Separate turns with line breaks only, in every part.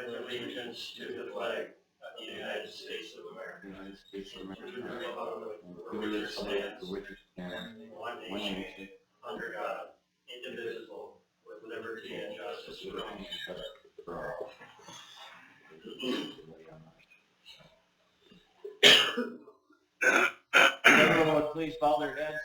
with allegiance to the flag of the United States of America, to the republic for which it stands, one nation, under God, indivisible, with liberty and justice for all.
Everyone would please bow their heads.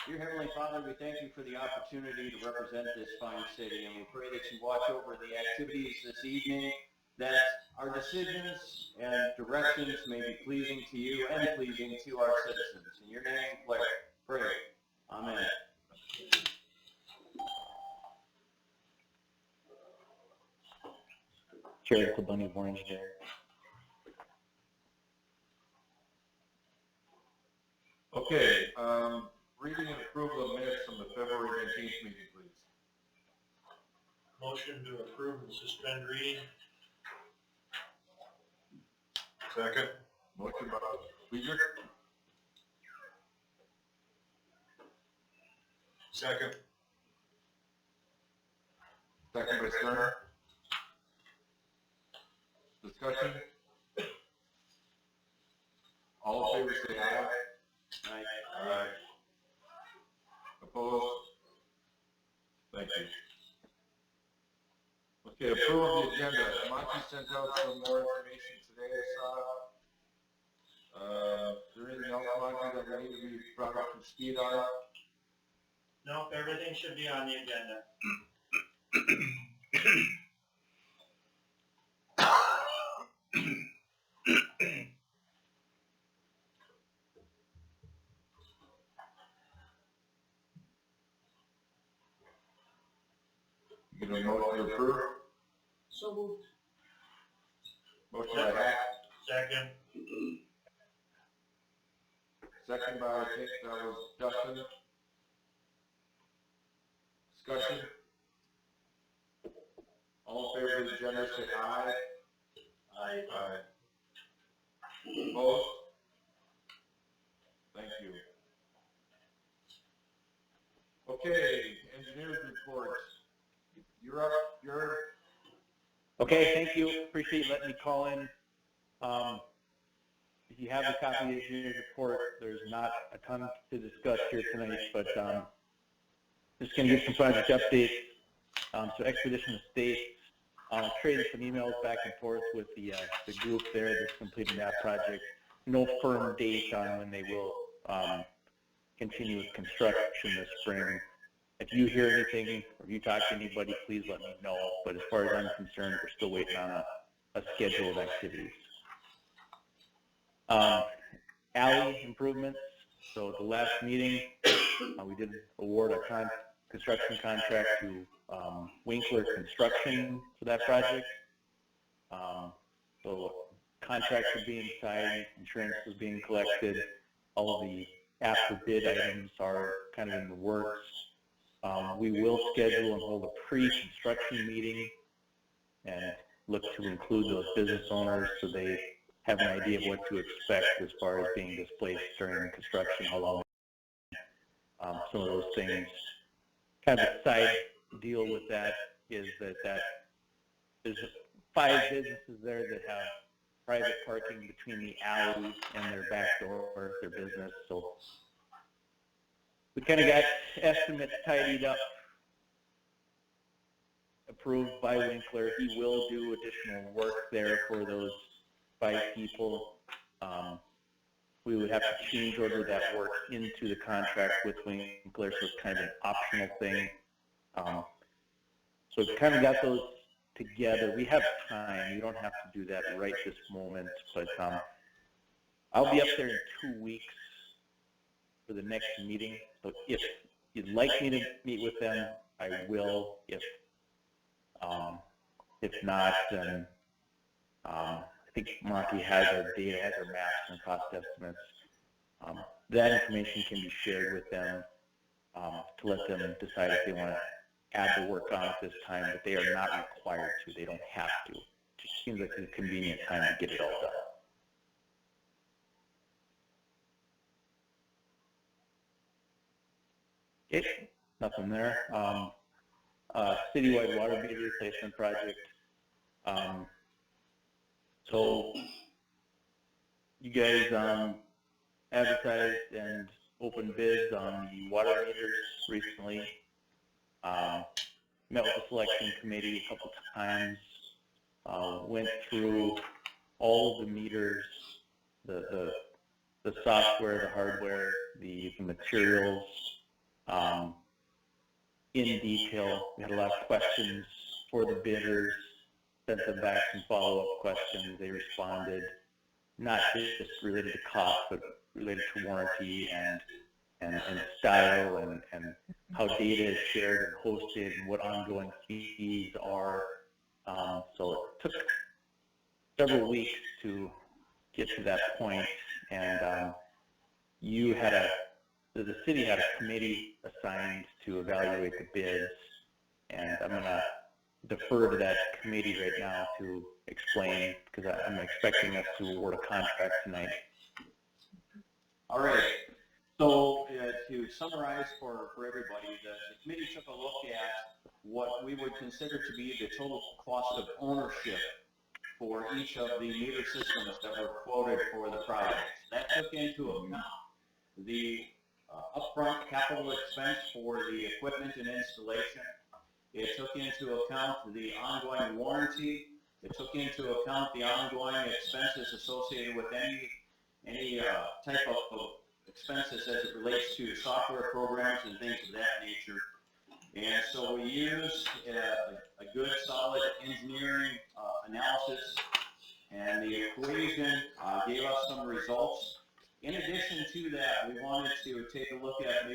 Dear Heavenly Father, we thank you for the opportunity to represent this fine city, and we pray that you watch over the activities this evening, that our decisions and directions may be pleasing to you and pleasing to our citizens. In your name we pray. Amen. Chair Klebunny, Board Engineer.
Okay, reading and approval of minutes from the February 19th meeting, please.
Motion to approve and suspend reading.
Second. Motion by Weiser. Second. Second by Stern. Discussion. All in favor say aye.
Aye.
Aye. Opposed? Thank you. Okay, approve the agenda. Monty sent out some more information today, I saw. Is there anything else, Monty, that we need to be brought up to speed on?
Nope, everything should be on the agenda.
Get a motion to approve?
So moved.
Motion by Hack.
Second.
Second by, I think that was Dustin. Discussion? All in favor of the agenda say aye.
Aye.
Aye. Opposed? Thank you. Okay, engineers reports. You're up.
Okay, thank you. Appreciate you letting me call in. If you have a copy of the engineer's report, there's not a ton to discuss here tonight, but just going to give some project updates. So Expedition Estates, traded some emails back and forth with the group there that's completing that project. No firm date on when they will continue with construction this spring. If you hear anything or if you talk to anybody, please let me know. But as far as I'm concerned, we're still waiting on a schedule of activities. Alley improvements. So at the last meeting, we did award a construction contract to Winkler Construction for that project. So contracts are being signed, insurance is being collected, all of the after bid items are kind of in the works. We will schedule and hold a pre-construction meeting and look to include those business owners so they have an idea of what to expect as far as being displaced during construction, how long, some of those things. Kind of a side deal with that is that there's 5 businesses there that have private parking between the alley and their back door, their business. So we kind of got estimates tidied up, approved by Winkler. He will do additional work there for those 5 people. We would have to change order that work into the contract with Winkler, so it's kind of an optional thing. So we've kind of got those together. We have time. You don't have to do that right this moment, but I'll be up there in 2 weeks for the next meeting. So if you'd like me to meet with them, I will. If not, then I think Monty has our data, has our maps and cost estimates. That information can be shared with them to let them decide if they want to add the work on at this time, but they are not required to. They don't have to. It just seems like a convenient time to get it all done. Okay, nothing there. Citywide water meter replacement project. So you guys advertised and opened bids on the water meters recently. Met with the selection committee a couple times. Went through all of the meters, the software, the hardware, the materials in detail. We had a lot of questions for the bidders, sent them back some follow-up questions. They responded, not just related to cost, but related to warranty and style and how data is shared and hosted and what ongoing fees are. So it took several weeks to get to that point, and you had the city had a committee assigned to evaluate the bids, and I'm going to defer to that committee right now to explain, because I'm expecting us to award a contract tonight.
All right. So to summarize for everybody, the committee took a look at what we would consider to be the total cost of ownership for each of the meter systems that were quoted for the project. That took into account the upfront capital expense for the equipment and installation. It took into account the ongoing warranty. It took into account the ongoing expenses associated with any type of expenses as it relates to software programs and things of that nature. And so we used a good solid engineering analysis, and the equation gave us some results. In addition to that, we wanted to take a look at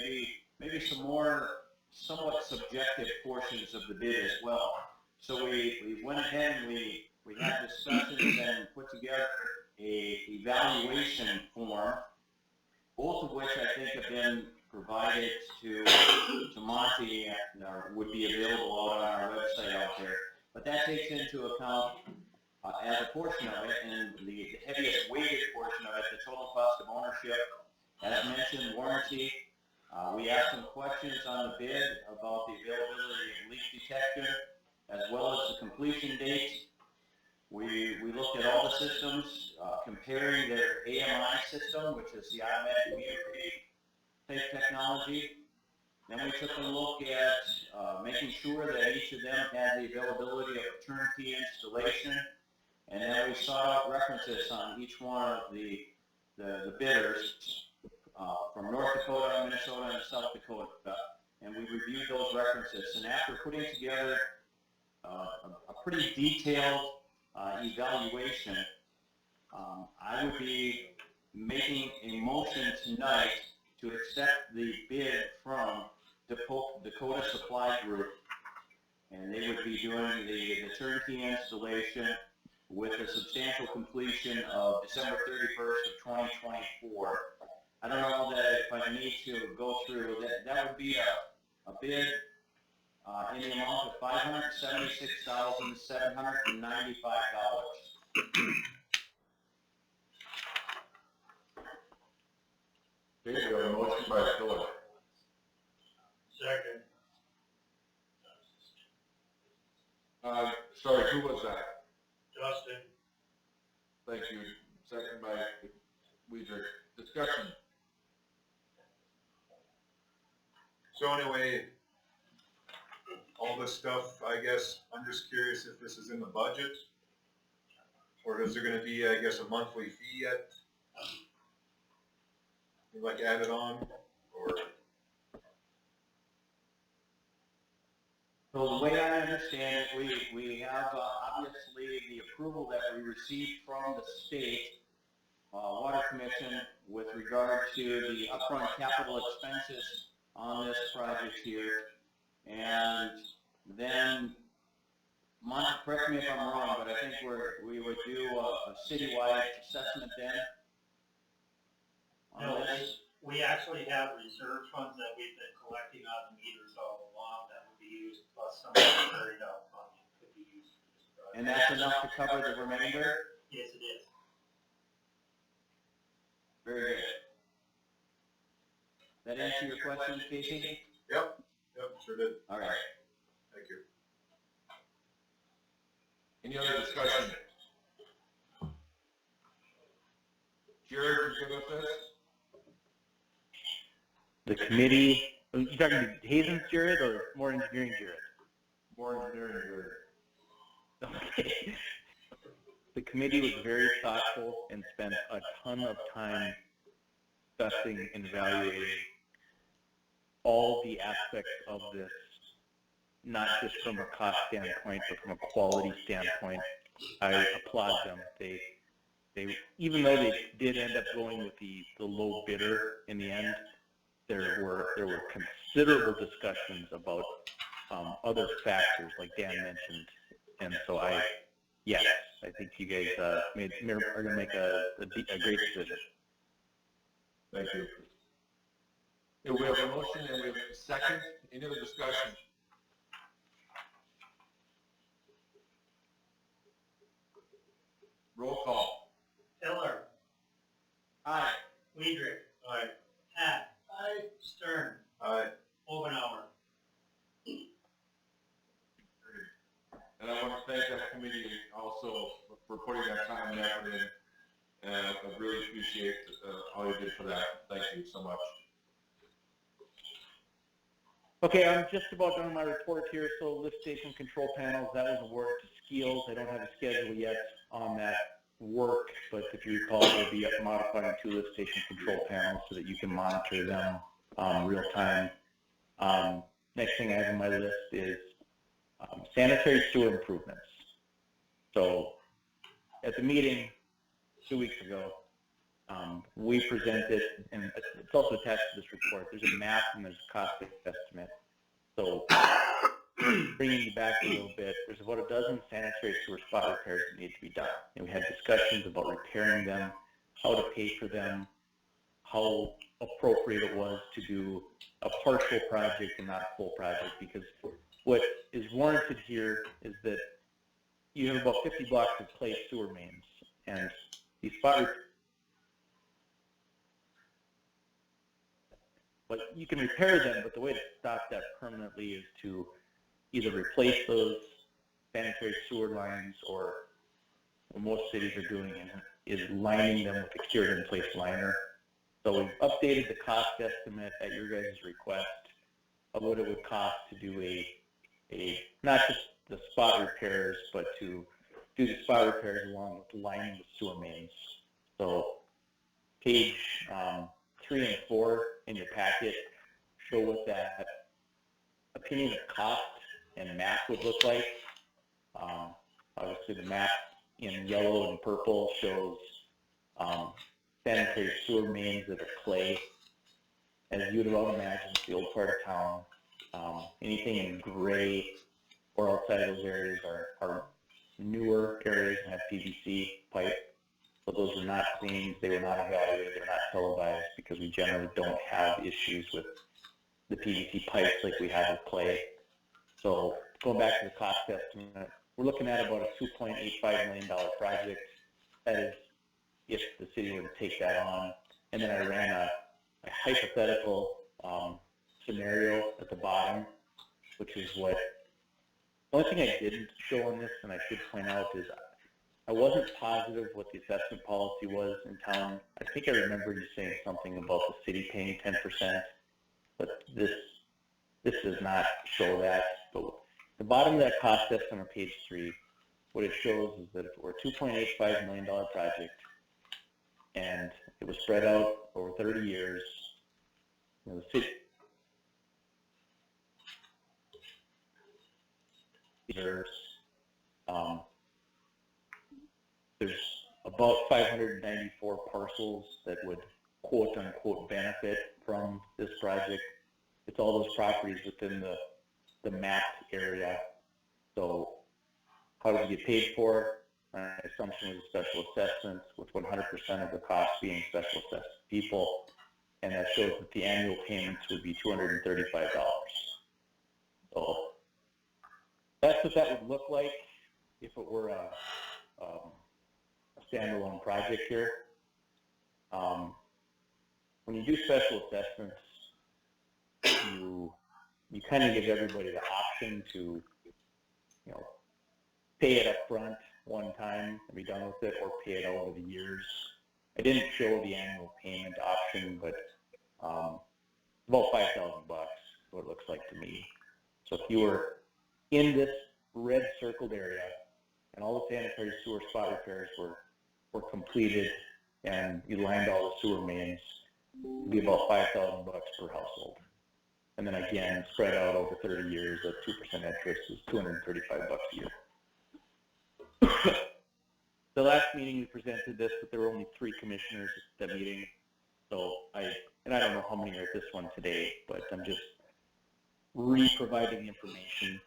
maybe some more somewhat subjective portions of the bid as well. So we went ahead and we had discussions and put together a evaluation form, both of which I think have been provided to Monty and would be available out on our website out there. But that takes into account, as a portion of it, and the heaviest weighted portion of it, the total cost of ownership. As mentioned, warranty. We asked some questions on the bid about the availability of leak detection, as well as the completion date. We looked at all the systems, comparing their AMI system, which is the automatic meter read type technology. Then we took a look at making sure that each of them had the availability of a turnkey installation. And then we sought out references on each one of the bidders from North Dakota, Minnesota, and South Dakota. And we reviewed those references. And after putting together a pretty detailed evaluation, I would be making a motion tonight to accept the bid from Dakota Supply Group, and they would be doing the turnkey installation with a substantial completion of December 31st of 2024. I don't know that if I need to go through that would be a bid in the amount of $576,795.
Okay, we have a motion by Philip.
Second.
Sorry, who was that?
Justin.
Thank you. Second by Weidrich. Discussion.
So anyway, all this stuff, I guess, I'm just curious if this is in the budget, or is there gonna be, I guess, a monthly fee yet? Like added on, or?
So the way I understand it, we have obviously the approval that we received from the state Water Commission with regard to the upfront capital expenses on this project here. And then, Monty, correct me if I'm wrong, but I think we would do a citywide assessment then on
No,
this.
we actually have reserve funds that we've been collecting on the meters all along that would be used, plus some of the carried out funding could be used for this project.
And that's enough to cover the remainder?
Yes, it is.
Very good. That answer your question, Casey?
Yep, sure did.
All right.
Thank you.
Any other discussion? Jared, you good with this?
The committee, are you talking to Hazen's Jared or more engineering Jared?
More engineering, Jared.
Okay. The committee was very thoughtful and spent a ton of time discussing and evaluating all the aspects of this, not just from a cost standpoint, but from a quality standpoint. I applaud them. They even though they did end up going with the low bidder in the end, there were considerable discussions about other factors like Dan mentioned, and so yes, I think you guys are going to make a great decision.
Thank you. Yeah, we have a motion and we have a second. Any other discussion? Roll call.
Hiller.
Aye.
Weidrich. Aye. Hack. Aye. Stern.
Aye.
Obenauer.
And I want to thank that committee also for putting that time and effort in. And I really appreciate all you did for that. Thank you so much.
Okay, I'm just about done with my report here. So lift station control panels, that was awarded to Skeels. I don't have a schedule yet on that work, but if you recall, we'll be modifying 2 lift station control panels so that you can monitor them real time. Next thing I have on my list is sanitary sewer improvements. So at the meeting 2 weeks ago, we presented, and it's also attached to this report, there's a map and there's a cost estimate. So bringing you back a little bit, there's about a dozen sanitary sewer spot repairs that need to be done. And we had discussions about repairing them, how to pay for them, how appropriate it was to do a partial project and not a full project, because what is warranted here is that you have about 50 blocks of clay sewer mains, and these spot but you can repair them, but the way to stop that permanently is to either replace those sanitary sewer lines, or what most cities are doing is lining them with a cured in place liner. So we've updated the cost estimate at your guys' request of what it would cost to do a not just the spot repairs, but to do the spot repairs along with lining the sewer mains. So page 3 and 4 in your packet show what that opinion of cost and map would look like. Obviously the map in yellow and purple shows sanitary sewer mains that are clay. As you would well imagine, it's the old part of town. Anything in gray or outside of those areas are newer areas and have PVC pipe. So those were not cleaned, they were not evaluated, they were not televised, because we generally don't have issues with the PVC pipes like we have with clay. So going back to the cost estimate, we're looking at about a $2.85 million project. That is if the city were to take that on. And then I ran a hypothetical scenario at the bottom, which is what, the only thing I didn't show on this, and I should point out, is I wasn't positive what the assessment policy was in town. I think I remember you saying something about the city paying 10%, but this does not show that. But the bottom of that cost estimate on page 3, what it shows is that if it were a $2.85 million project and it was spread out over 30 years, the city there's about 594 parcels that would quote unquote benefit from this project. It's all those properties within the mapped area. So how do we get paid for? My assumption was a special assessment, with 100% of the cost being special assessed people, and that shows that the annual payments would be $235. So that's what that would look like if it were a standalone project here. When you do special assessments, you kind of give everybody the option to, pay it up front one time and be done with it, or pay it over the years. I didn't show the annual payment option, but about $5,000 is what it looks like to me. So if you were in this red circled area and all the sanitary sewer spot repairs were completed and you lined all the sewer mains, it'd be about $5,000 per household. And then again, spread out over 30 years at 2% interest is $235 a year. The last meeting we presented this, but there were only 3 commissioners at that meeting. So I don't know how many are at this one today, but I'm just re-providing the information.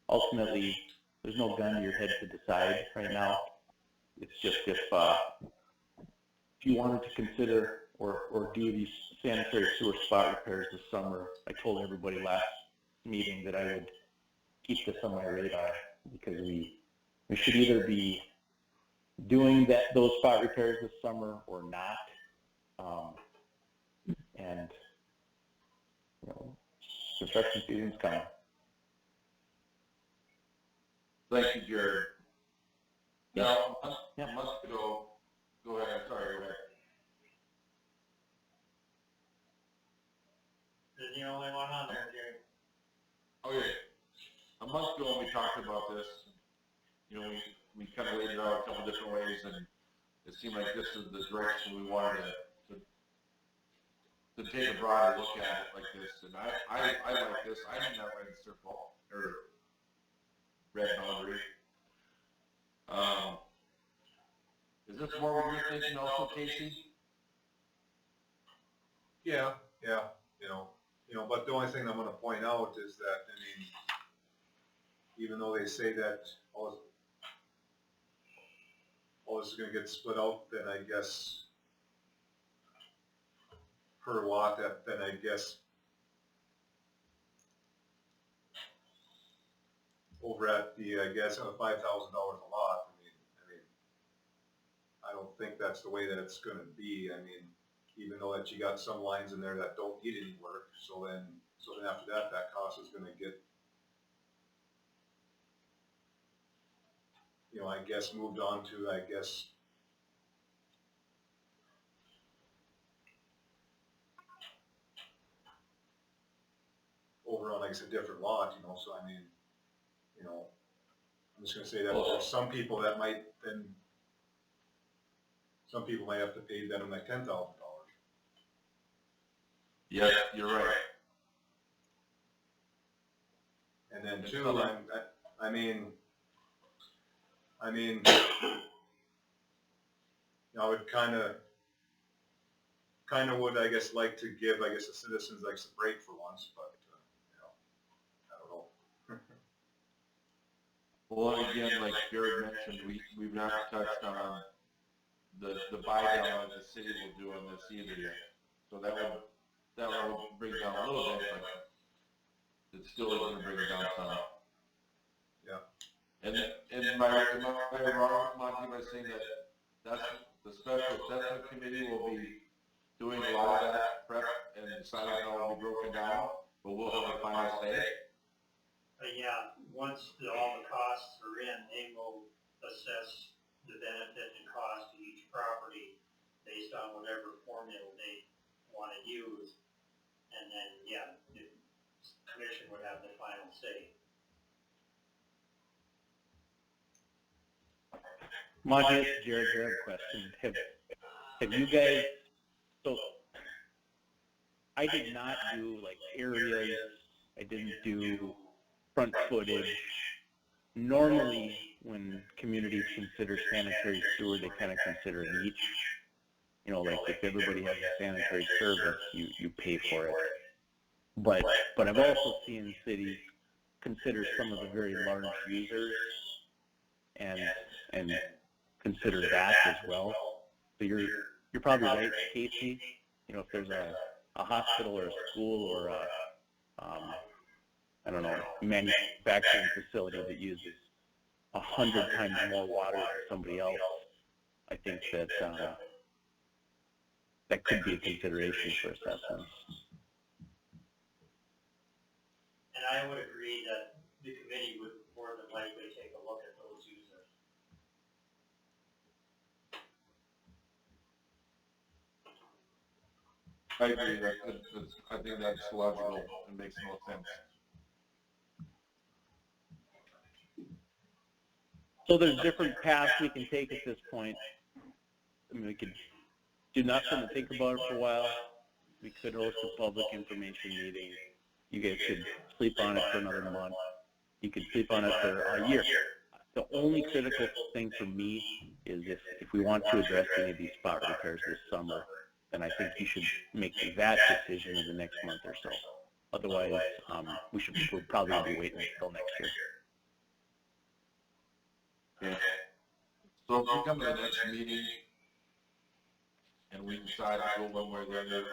Ultimately, there's no gun to your head to decide right now. It's just if you wanted to consider or do these sanitary sewer spot repairs this summer, I told everybody last meeting that I would keep this on my radar, because we should either be doing those spot repairs this summer or not. And construction season's coming.
Thank you, Jared. Now,
Yeah.
a month ago, go ahead, I'm sorry, go ahead.
You're the only one on there, Jerry.
Okay, a month ago when we talked about this, we kind of laid it out a couple different ways, and it seemed like this is the direction we wanted to take a broader look at it like this. And I like this. I didn't have red circle or red boundary. Is this more what you're thinking also, Casey?
Yeah, but the only thing I'm gonna point out is that, even though they say that all this is gonna get split out, then I guess per lot, then I guess over at the, $5,000 a lot, I don't think that's the way that it's gonna be. Even though that you got some lines in there that don't need any work, so then after that cost is gonna get, I guess moved on to, over on, like I said, different lot, so I'm just gonna say that there's some people that might then, some people might have to pay them like $10,000.
Yes, you're right.
And then two, I would kind of would, I guess, like to give, the citizens like some break for once, but, I don't know.
Well, and again, like Jared mentioned, we've not touched on the buy down that the city will do on this either yet. So that will bring it down a little bit, but it still is going to bring it down some.
Yeah.
And am I wrong, Monty, by saying that's the special assessment committee will be doing a lot of that prep and deciding how it will be broken down, but we'll have a final say?
Yeah, once all the costs are in, they will assess the benefit and cost of each property based on whatever formula they want to use. And then, the commission would have the final say.
Monty, Jared, I have a question. Have you guys, so I did not do like areas, I didn't do front footage. Normally, when communities consider sanitary sewer, they kind of consider each. Like if everybody has a sanitary service, you pay for it. But I've also seen cities consider some of the very large users and consider that as well. So you're probably right, Casey. If there's a hospital or a school or a manufacturing facility that uses 100 times more water than somebody else, I think that that could be a consideration for assessments.
And I would agree that the committee would more than likely
I agree, I think that's logical, it makes no sense.
So there's different paths we can take at this point. I mean, we could do nothing and think about it for a while. We could host a public information meeting. You guys could sleep on it for another month. You could sleep on it for a year. The only critical thing for me is if we want to address any of these spot repairs this summer, then I think you should make that decision in the next month or so. Otherwise, we're probably going to be waiting until next year.
Okay. So if we come to the next meeting and we decide to go one way or the other,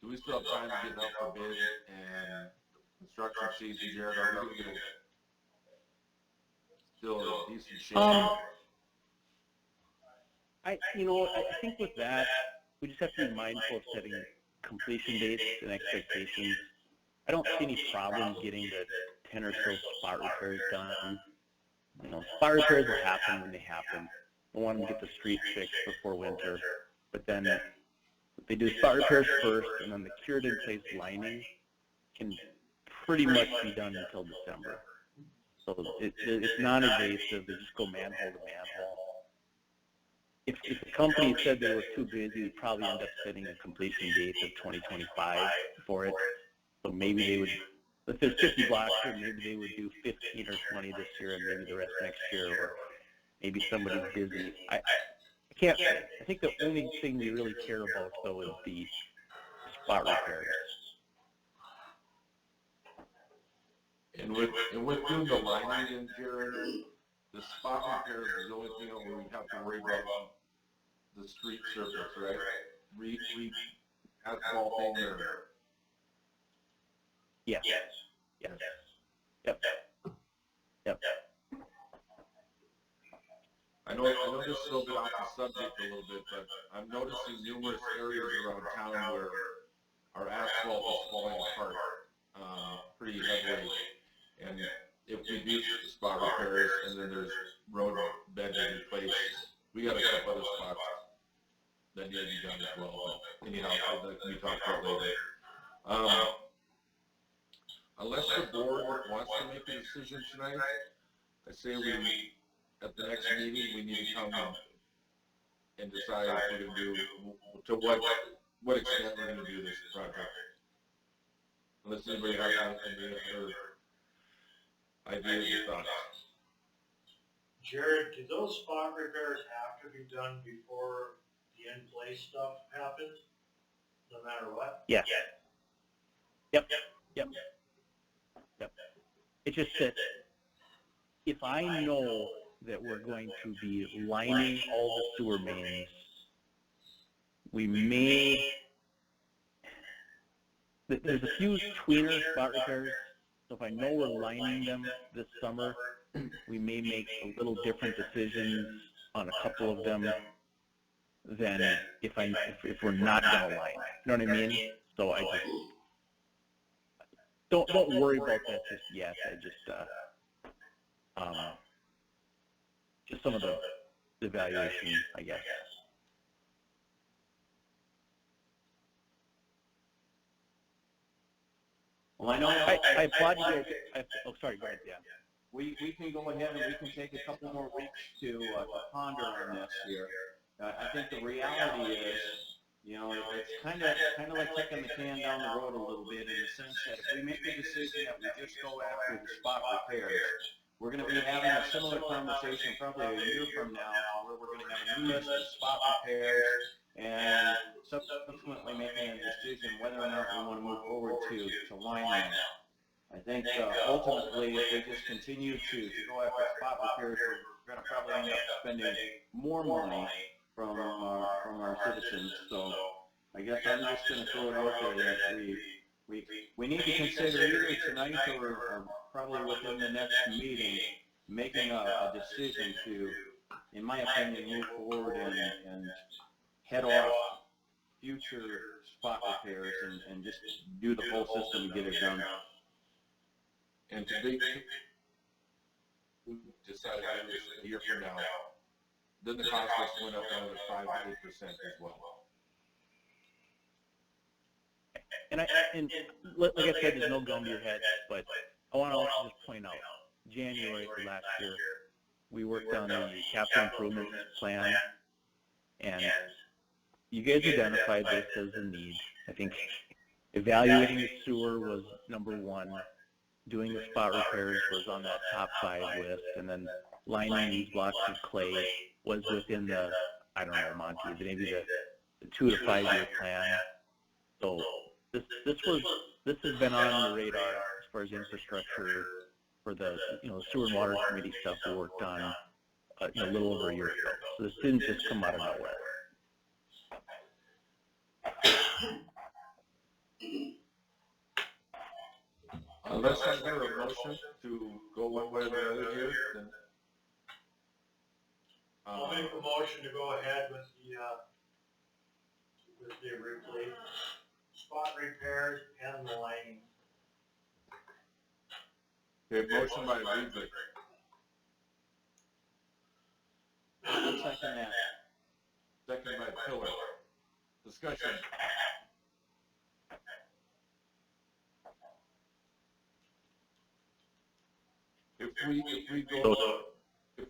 do we still have time to get it out for bid and construction season, Jared? Are we going to get still in decent shape?
I think with that, we just have to be mindful of setting completion dates and expectations. I don't see any problem getting the 10 or so spot repairs done. Spot repairs will happen when they happen. We want them to get the street fixed before winter. But then they do spot repairs first, and then the cured in place lining can pretty much be done until December. So it's non-invasive. They just go manhole to manhole. If the company said they were too busy, we'd probably end up setting a completion date of 2025 for it. So maybe they would, if there's 50 blocks here, maybe they would do 15 or 20 this year and maybe the rest next year, or maybe somebody's busy. I can't say. I think the only thing we really care about, though, is the spot repairs.
And with doing the lining in, Jared, the spot repairs is the only thing where we have to worry about the street surface, right? Asphalting or...
Yes. Yes. Yep.
I know this is a little bit off the subject a little bit, but I'm noticing numerous areas around town where our asphalt is falling apart pretty heavily. And if we do spot repairs and then there's road bed to replace, we got a couple other spots that need to be done as well. But anyhow, that can be talked about later. Unless the board wants to make a decision tonight, I say at the next meeting, we need to come and decide if we're going to do, to what extent we're going to do this project. Unless anybody has any other ideas or thoughts.
Jared, do those spot repairs have to be done before the in-place stuff happens, no matter what?
Yes. Yep. It's just that if I know that we're going to be lining all the sewer mains, we may, there's a few tweener spot repairs, so if I know we're lining them this summer, we may make a little different decisions on a couple of them than if we're not going to line. You know what I mean? So I just don't worry about that just yet. I just some of the evaluation, I guess.
Well, I know.
I applaud you guys. Oh, sorry, go ahead, yeah.
We can go ahead and we can take a couple more weeks to ponder on this here. I think the reality is, it's kind of like kicking the can down the road a little bit, in the sense that if we make the decision that we just go after the spot repairs, we're going to be having a similar conversation probably a year from now, where we're going to have a new list of spot repairs and subsequently making a decision whether or not we want to move forward to line them. I think ultimately, if we just continue to go after spot repairs, we're going to probably end up spending more money from our citizens. So I guess I'm just going to throw it out there that we need to consider either tonight or probably within the next meeting making a decision to, in my opinion, move forward and head off future spot repairs and just do the whole system and get it done.
And to be decided a year from now, then the cost went up another 5 to 8% as well.
and like I said, there's no gun to your head, but I want to also just point out, January last year, we worked on the capital improvement plan, and you guys identified this as a need. I think evaluating the sewer was number one. Doing the spot repairs was on that top 5 list, and then lining these blocks of clay was within the, I don't know, Monty, maybe the 2 to 5 year plan. So this has been on the radar as far as infrastructure for the sewer and water committee stuff we worked on a little over a year ago. So this didn't just come out of nowhere.
Unless I hear a motion to go one way or the other here, then.
I'll make a motion to go ahead with the replace, spot repairs and the lining.
Okay, motion by Weaver,
I'll second that.
second by Pillar. Discussion. If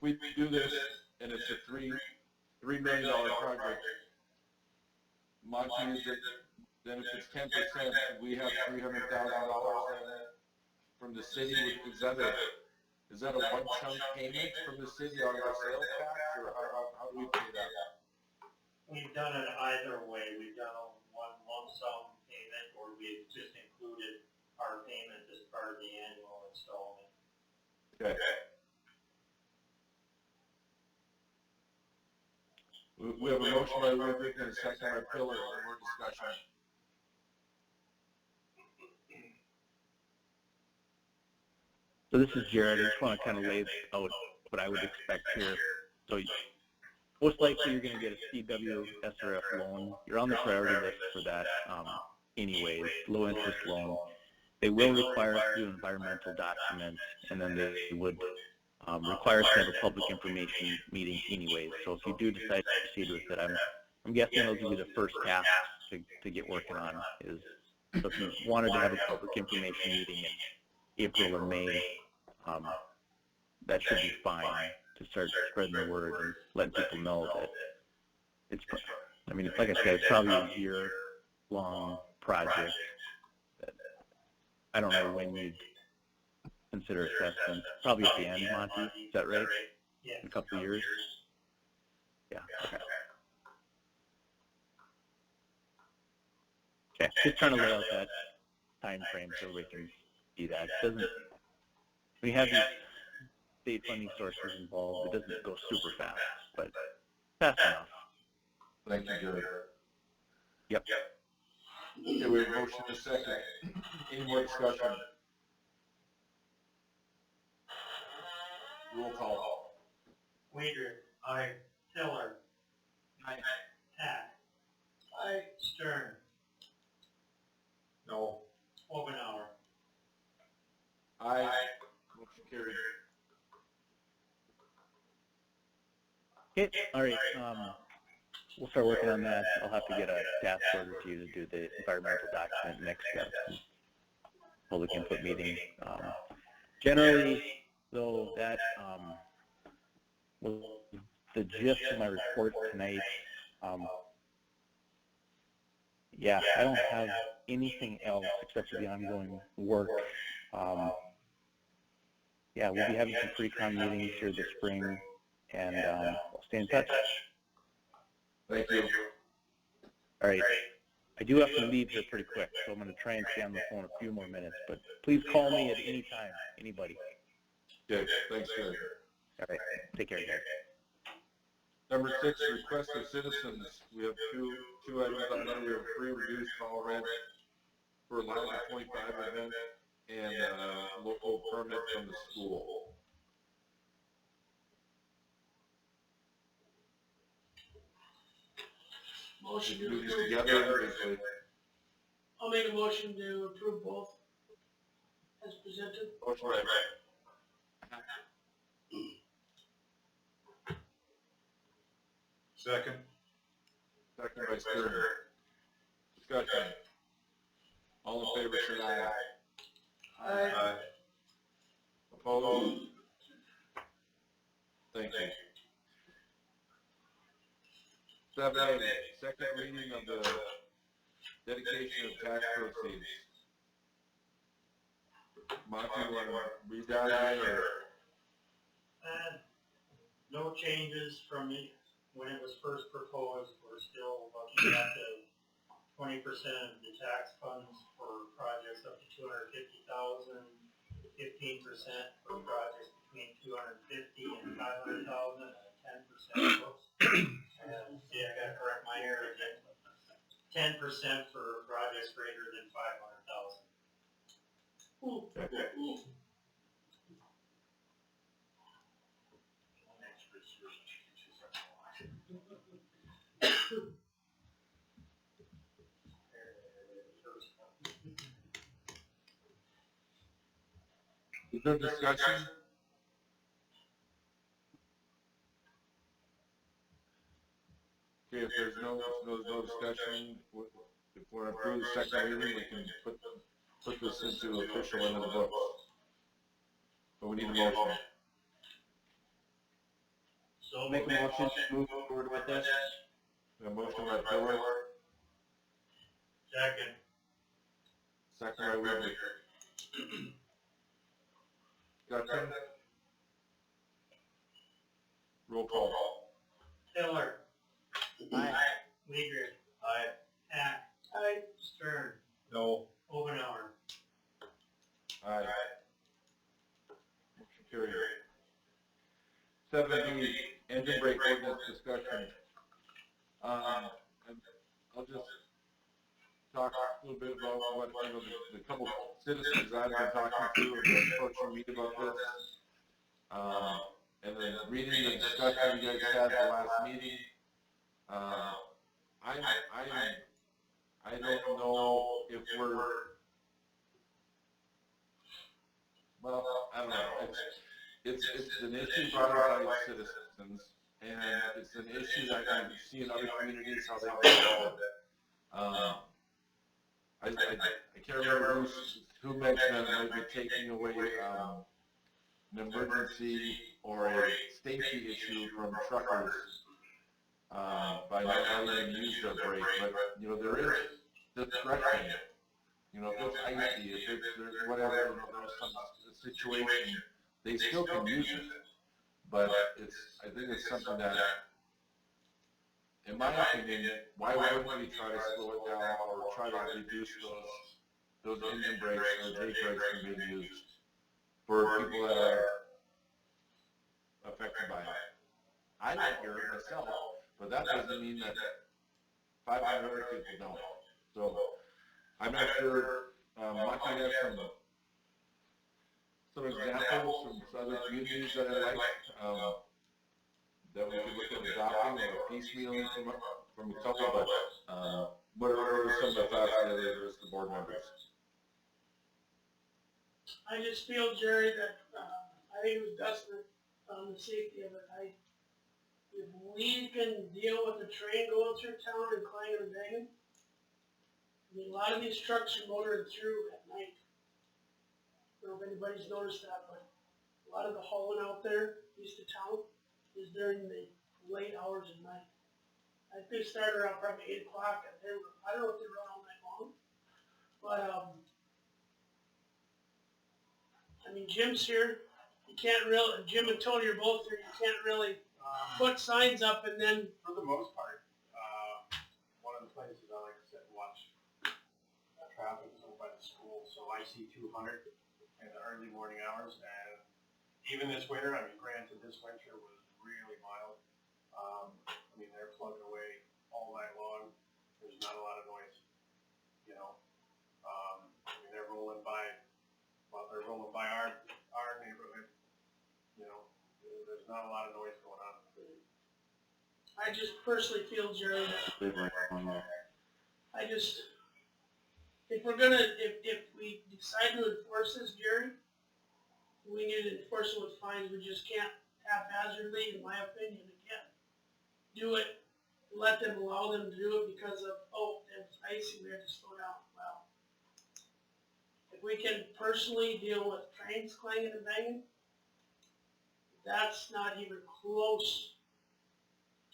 we do this and it's a $3 million project, Monty, then if it's 10%, we have $300,000 from the city. Is that a one chunk payment from the city on our sales tax, or how do we pay that?
We've done it either way. We've done a one lump sum payment, or we've just included our payment as part of the annual installment.
Okay. We have a motion by Rubik and a second by Pillar. Any more discussion?
So this is Jared. I just want to kind of lay out what I would expect here. So most likely you're going to get a CW SRF loan. You're on the priority list for that anyways, low interest loan. They will require us to do environmental documents, and then they would require us to have a public information meeting anyways. So if you do decide to proceed with it, I'm guessing those will be the first tasks to get working on. So if you wanted to have a public information meeting in April or May, that should be fine to start spreading the word and letting people know that it's, I mean, like I said, it's probably a year-long project. I don't know when you'd consider assessment. Probably at the end, Monty. Is that right?
Yeah.
In a couple of years? Yeah, okay. Okay, just trying to lay out that time frame so we can see that. It doesn't, when you have these state funding sources involved, it doesn't go super fast, but fast enough.
Thank you, Jerry.
Yep.
Okay, we have a motion in a second. Any more discussion? Roll call.
Weider, aye. Tiller,
Aye.
Hack, aye. Stern,
No.
Obenauer.
Aye. Motion carried.
Okay, all right. We'll start working on that. I'll have to get a task order to you to do the environmental document next step, public input meeting. Generally, though, that was the gist of my report tonight. Yeah, I don't have anything else except for the ongoing work. Yeah, we'll be having some pre-con meetings here this spring, and I'll stay in touch.
Thank you.
All right. I do have to leave here pretty quick, so I'm going to try and stay on the phone a few more minutes, but please call me at any time, anybody.
Okay, thanks, Jerry.
All right. Take care, guys.
Number 6, request of citizens. We have two items on there. We have free reduced all rent for Line 25 event and local permit from the school.
Motion
Do
to
these
approve.
together individually.
I'll make a motion to approve both as presented.
Motion by
Second.
Stern. Discussion. All in favor, say aye.
Aye.
Opposed? Thank you. 7A, second reading of the dedication of tax proceeds. Monty, you want to read that again, or?
No changes from when it was first proposed. We're still looking at the 20% of the tax funds for projects up to 250,000, 15% for projects between 250 and 500,000, and 10% for, and see, I gotta correct my error again. 10% for projects greater than 500,000.
Is there discussion? Okay, if there's no discussion, if we're approving the second reading, we can put this into official into the books. But we need a motion.
So
Make a motion to move forward with this.
A motion by Pillar,
Second.
second by Weaver. Discussion? Roll call.
Pillar.
Aye.
Weidrich. Aye. Hack.
Aye.
Stern.
No.
Obenauer.
Aye. Motion carried. 7B, engine brake ordinance discussion. I'll just talk a little bit about what, the couple citizens I've been talking to have been approaching me about this. And then reading the discussion you guys had at the last meeting. I don't know if we're, well, I don't know. It's an issue brought up by citizens, and it's an issue that I see in other communities how they deal with it. I can't remember who mentioned that it might be taking away an emergency or a safety issue from truckers by not letting them use their brake. But there is discretion. If it's icy, if there's whatever, there's some situation, they still can use it. But I think it's something that, in my opinion, why wouldn't we try to slow it down or try to reduce those engine brakes or brake brakes from being used for people that are affected by it? I don't hear it myself, but that doesn't mean that 500 other people don't. So I'm not sure. Monty has some examples from other communities that I like that we could look at adopting or piecemealing from a couple, but what are some of the thoughts of the rest of the board members?
I just feel, Jerry, that, I think it was Dustin on the safety of it. If we can deal with the train going through town and Kleiner and Megan, I mean, a lot of these trucks are motored through at night. I don't know if anybody's noticed that, but a lot of the hauling out there east of town is during the late hours of night. I think they start around probably 8 o'clock, and I don't know if they run all night long, but, I mean, Jim's here, you can't really, Jim and Tony are both here, you can't really put signs up and then.
For the most part, one of the places I like to sit and watch traffic is over by the school, so I see 200 in the early morning hours, and even this winter, I mean, granted, this winter was really mild. I mean, they're plugging away all night long. There's not a lot of noise, I mean, they're rolling by our neighborhood, there's not a lot of noise going on.
I just personally feel, Jerry, if we're gonna, if we decide to enforce this, Jerry, we need to enforce it with fines. We just can't haphazardly, in my opinion, again, do it, allow them to do it because of, oh, it was icy, we had to slow down. Well, if we can personally deal with trains clanging and banging, that's not even close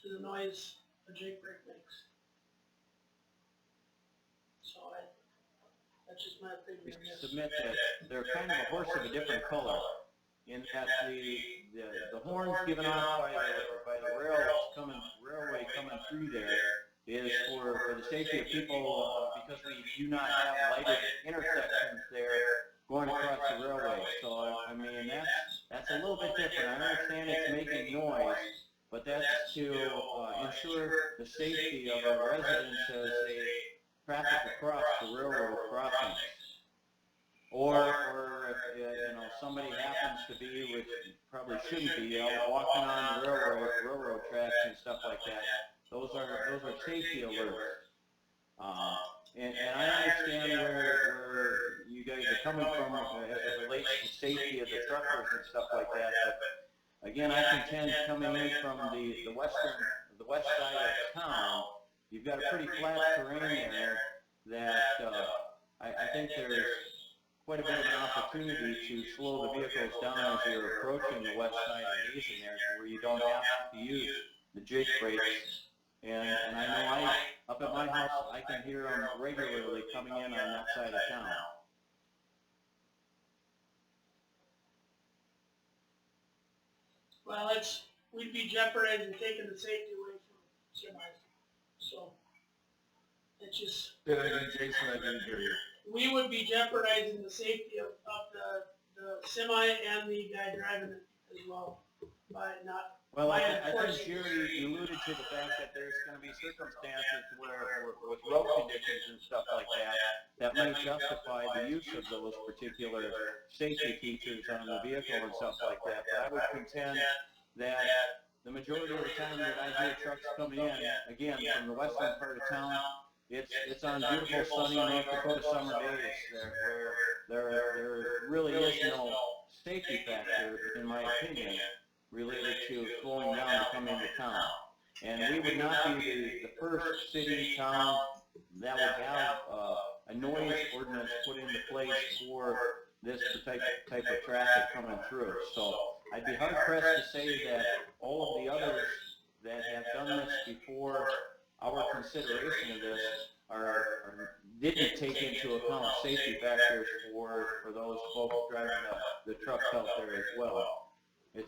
to the noise a Jake brake makes. So that's just my
We
opinion. on this.
submit that they're kind of a horse of a different color, in that the horns given off by the railway coming through there is for the safety of people, because we do not have lighted intersections there going across the railway. So I mean that's a little bit different. I understand it's making noise, but that's to ensure the safety of our residents as they traffic across the railroad crossings. Or if somebody happens to be, which probably shouldn't be, walking on the railroad tracks and stuff like that. Those are safety alerts. And I understand where you guys are coming from as it relates to safety of the truckers and stuff like that. But again, I contend coming in from the west side of town, you've got a pretty flat terrain there that I think there's quite a bit of an opportunity to slow the vehicles down as you're approaching the west side of Hazen there, where you don't have to use the Jake brakes. And I know up at my house, I can hear them regularly coming in on that side of town.
Well, we'd be jeopardizing taking the safety away from semis. So it's just,
Say that again, Jason, I didn't hear you.
we would be jeopardizing the safety of the semi and the guy driving it as well by not.
Well, I
by
think
enforcing.
Jerry alluded to the fact that there's going to be circumstances where with road conditions and stuff like that may justify the use of those particular safety features on the vehicle and stuff like that. But I would contend that the majority of the time that I hear trucks coming in, again, from the western part of town, it's on beautiful sunny North Dakota summer days where there really is no safety factor, in my opinion, related to slowing down to come into town. And we would not be the first city, town that would have a noise ordinance put into place for this type of traffic coming through. So I'd be hard pressed to say that all of the others that have done this before our consideration of this didn't take into account safety factors for those folks driving the trucks out there as well. It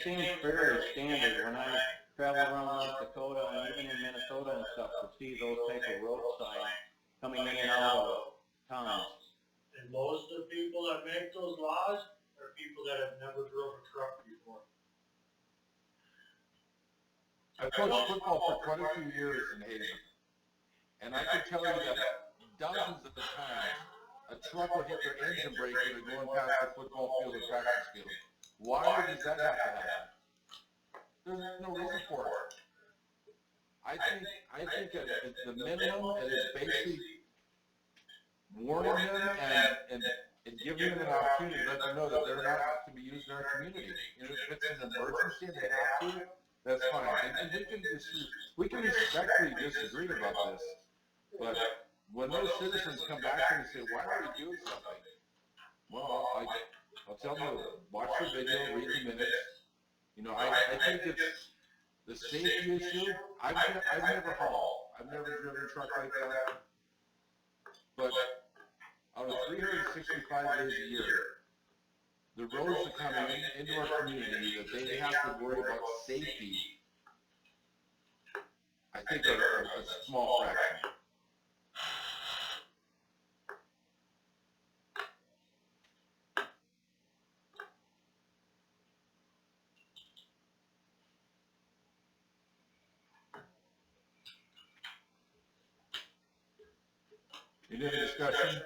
seems fairly standard when I travel around North Dakota and even in Minnesota and stuff to see those type of road signs coming in and out of towns.
And most of the people that make those laws are people that have never drove a truck before.
I coached football for quite a few years in Hazen, and I can tell you that dozens of times a truck would hit their engine brake when they're going past the football field or practice field. Why does that have to happen? There's no reason for it. I think at the minimum, it is basically warning them and giving them an opportunity to let them know that they're not to be used in our community. And if it's an emergency and they have to, that's fine. And we can respectfully disagree about this, but when those citizens come back and say, why are we doing something? Well, I'll tell them to watch the video, read the minutes. I think it's the safety issue. I've never hauled. I've never driven a truck like that. But out of 365 days a year, the roads that come into our community that they have to worry about safety, I think are a small fraction. Any other discussion?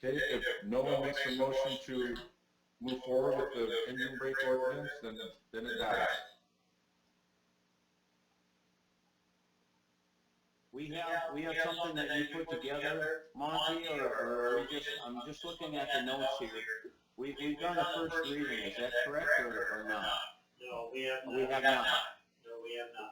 Okay, if no one makes a motion to move forward with the engine brake ordinance, then it dies.
We have something that you put together, Monty, or I'm just looking at the notes here. We've done the first reading, is that correct or not?
No, we have not.
We have not.
No, we have not.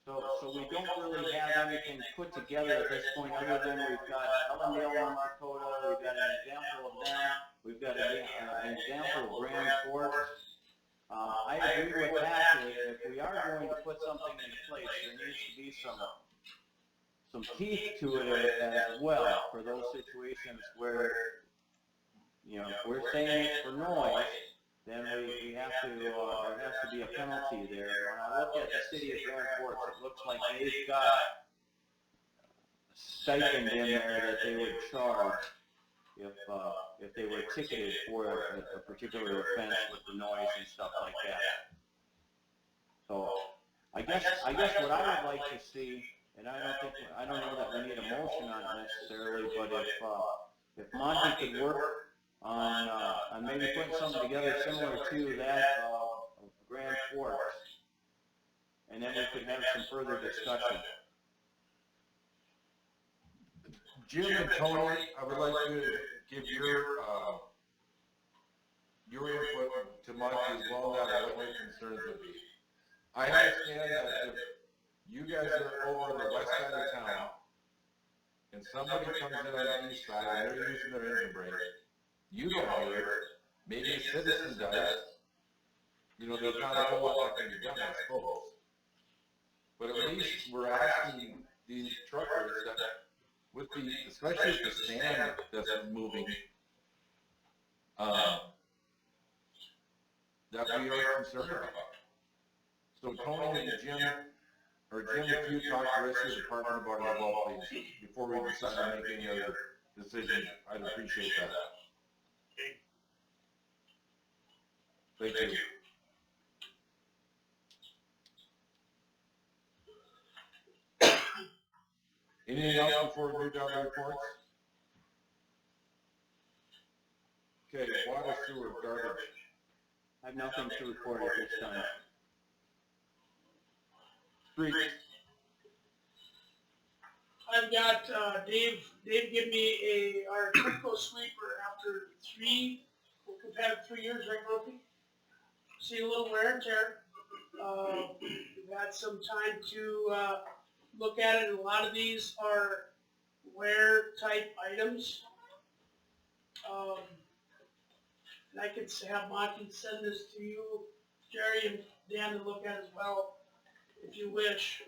So we don't really have anything put together at this point, other than we've got Ellendale, North Dakota, we've got an example of them, we've got an example of Grand Forks. I agree with that, if we are going to put something in place, there needs to be some teeth to it as well, for those situations where, you know, if we're saying it's for noise, then we have to, there has to be a penalty there. When I look at the city of Grand Forks, it looks like they've got a stipend in there that they would charge if they were ticketed for a particular offense with the noise and stuff like that. So I guess what I would like to see, and I don't know that we need a motion on it necessarily, but if Monty could work on maybe putting something together similar to that of Grand Forks, and then we could have some further discussion.
Jim and Tony, I would like to give your input to Monty as well, now what your concerns would be. I understand that if you guys are over on the west side of town, and somebody comes in on the east side and they're using their engine brake, you don't hear it, maybe a citizen does, you know, there's not a whole lot that can be done, I suppose. But at least we're asking these truckers that, with the, especially with the sand that's moving, that we are concerned about. So Tony and Jim, or Jim, if you talk to the rest of the department about it as well, please, before we decide to make any other decision, I'd appreciate that. Thank you. Anything else before we move down the reports? Okay, water, sewer, garbage.
I have nothing to report at this time.
Streets.
I've got, Dave give me our typical sweeper after we've had it 3 years, right, Monty? See a little wear and tear. We've had some time to, look at it, and a lot of these are wear type items. And I could have Monty send this to you, Jerry and Dan, to look at as well, if you wish.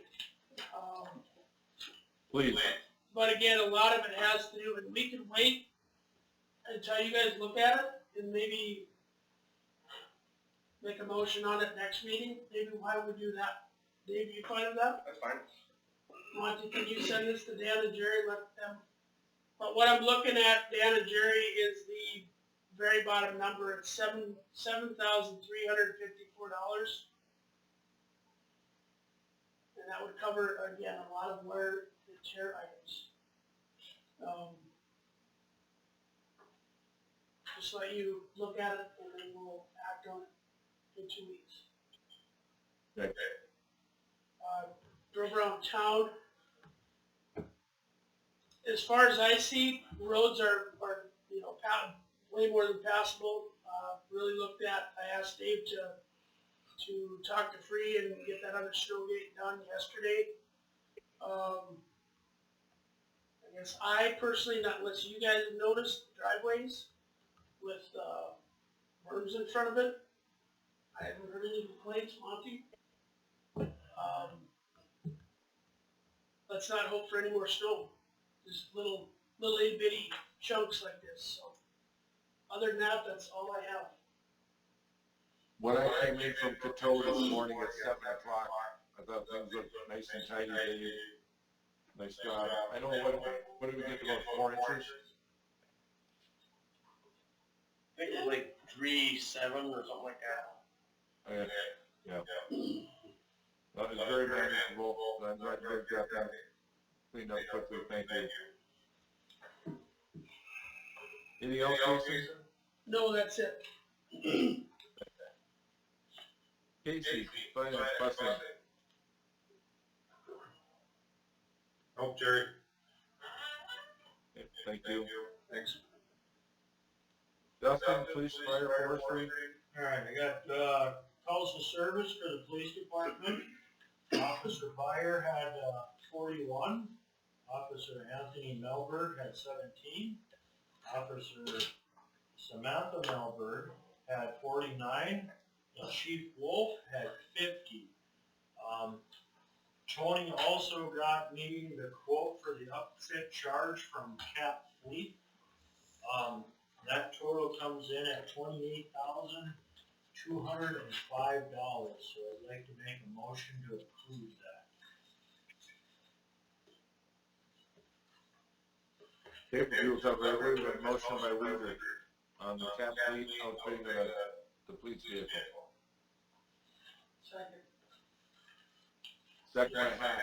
Please.
But again, a lot of it has to do, and we can wait until you guys look at it and maybe make a motion on it next meeting. Maybe why would we do that? Dave, you fine with that?
That's fine.
Monty, can you send this to Dan and Jerry, let them? But what I'm looking at, Dan and Jerry, is the very bottom number. It's $7,354. And that would cover, again, a lot of wear and tear items. Just let you look at it, and then we'll act on it in 2 weeks.
Okay.
Drove around town. As far as I see, roads are you know, way more than passable. Really looked at, I asked Dave to talk to Free and get that other snow gate done yesterday. I guess I personally, not unless you guys have noticed, driveways with berms in front of it. I haven't heard any complaints, Monty. Let's not hope for any more snow. Just little itty bitty chunks like this. So other than that, that's all I have.
When I came in from Coteau this morning at 7 o'clock, I thought things looked nice and tidy. Nice job. I don't know, what did we get, about 4 inches?
I think it was like 3.7 or something like that.
Yeah. That was very manageable. I'm glad you guys got that cleaned up quickly. Thank you. Anything else, Jason?
No, that's it.
Casey, finance busing.
Nope, Jerry.
Thank you.
Thanks.
Dustin, police, fire, forestry.
Alright, I got, calls of service for the police department. Officer Byer had, 41. Officer Anthony Melberg had 17. Officer Samantha Melberg had 49. And Chief Wolf had 50. Tony also got me the quote for the upfit charge from Cap Fleet. That total comes in at $28,205, so I'd like to make a motion to approve that.
Okay, we will have a motion by Weaver on the cap fleet outfitting of the police vehicle.
Second.
Second by Hack.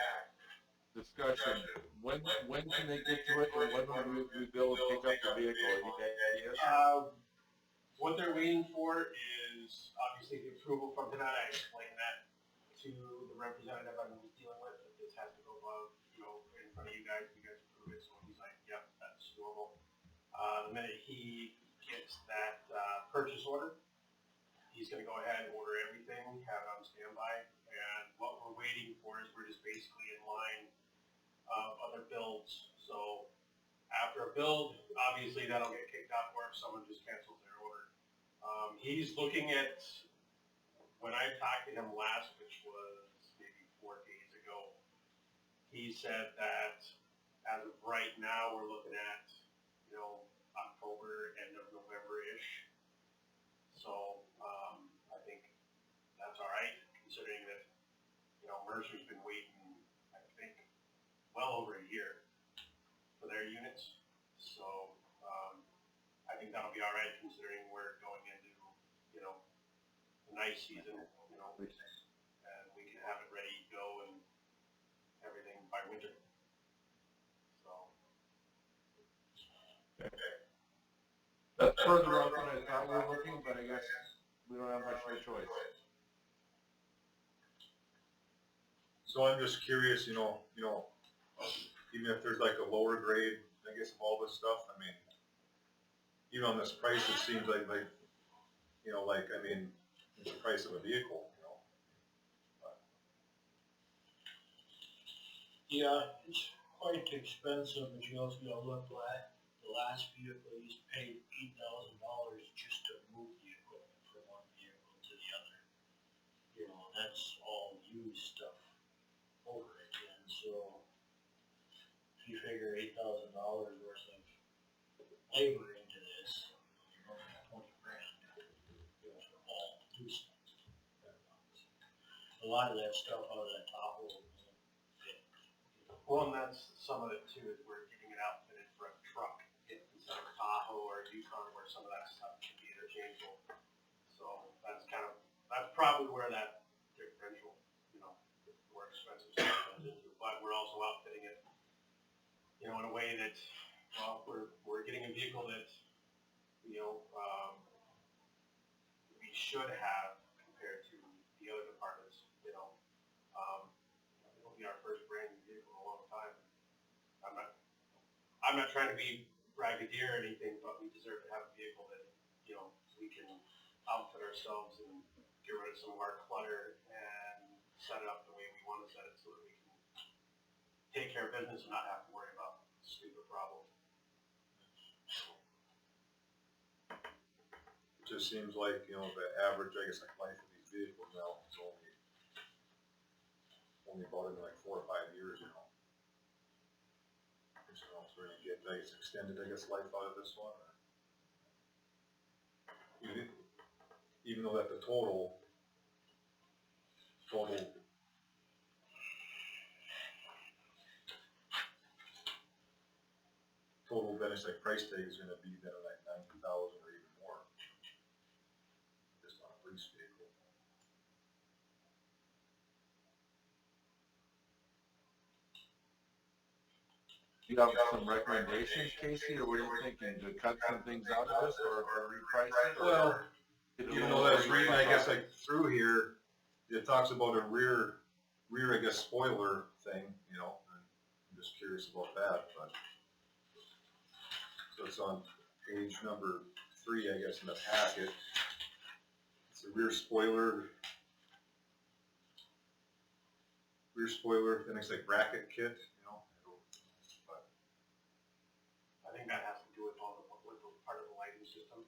Discussion, when can they get to it, and when will we be able to pick up the vehicle? Any ideas?
What they're waiting for is obviously the approval from tonight. I explained that to the representative I'm dealing with, that this has to go above, in front of you guys approve it, so he's like, yep, that's doable. The minute he gets that, purchase order, he's gonna go ahead and order everything, have it on standby, and what we're waiting for is we're just basically in line of other builds. So after a build, obviously that'll get kicked out, or if someone just cancels their order. He's looking at, when I talked to him last, which was maybe 4 days ago, he said that as of right now, we're looking at, October, end of November-ish. So, I think that's all right, considering that, Mercer's been waiting, I think, well over a year for their units. So, I think that'll be all right, considering we're going into, the nice season, and we can have it ready to go and everything by winter. So.
That's further out than I thought we were looking, but I guess we don't have much of a choice.
So I'm just curious, even if there's like a lower grade, I guess, of all this stuff, I mean, even on this price, it seems like, it's the price of a vehicle, But,
Yeah, it's quite expensive, but you also gotta look at the last vehicle, you paid $8,000 just to move the equipment from one vehicle to the other. That's all used stuff over again, so if you figure $8,000 worth of labor into this, you're looking at 20 grand, for all new stuff. A lot of that stuff out of that Tahoe won't fit.
Well, and that's some of it too, is we're getting it outfitted for a truck instead of Tahoe or Yukon, where some of that stuff can be interchangeable. So that's probably where that differential, more expensive stuff comes into. But we're also outfitting it, in a way that, we're getting a vehicle that, we should have compared to the other departments, it'll be our first brand new vehicle in a long time. I'm not trying to be braggadoor or anything, but we deserve to have a vehicle that, we can outfit ourselves and get rid of some of our clutter and set it up the way we want to set it, so that we can take care of business and not have to worry about stupid problems.
it just seems like, the average, I guess, life of these vehicles now is only about in 4 or 5 years, So we're gonna get, extended, life out of this one. Even though that the total Venice price tag is gonna be then $90,000 or even more. Just on a police vehicle.
Do you have some recommendations, Casey, or what are you thinking? To cut some things out of this, or reprice it?
Well, that's reading, through here, it talks about a rear, spoiler thing, and I'm just curious about that, but. So it's on page number 3, in the packet. the rear spoiler, then it's like bracket kit, you know?
I think that has to do with all the, with the part of the lighting system.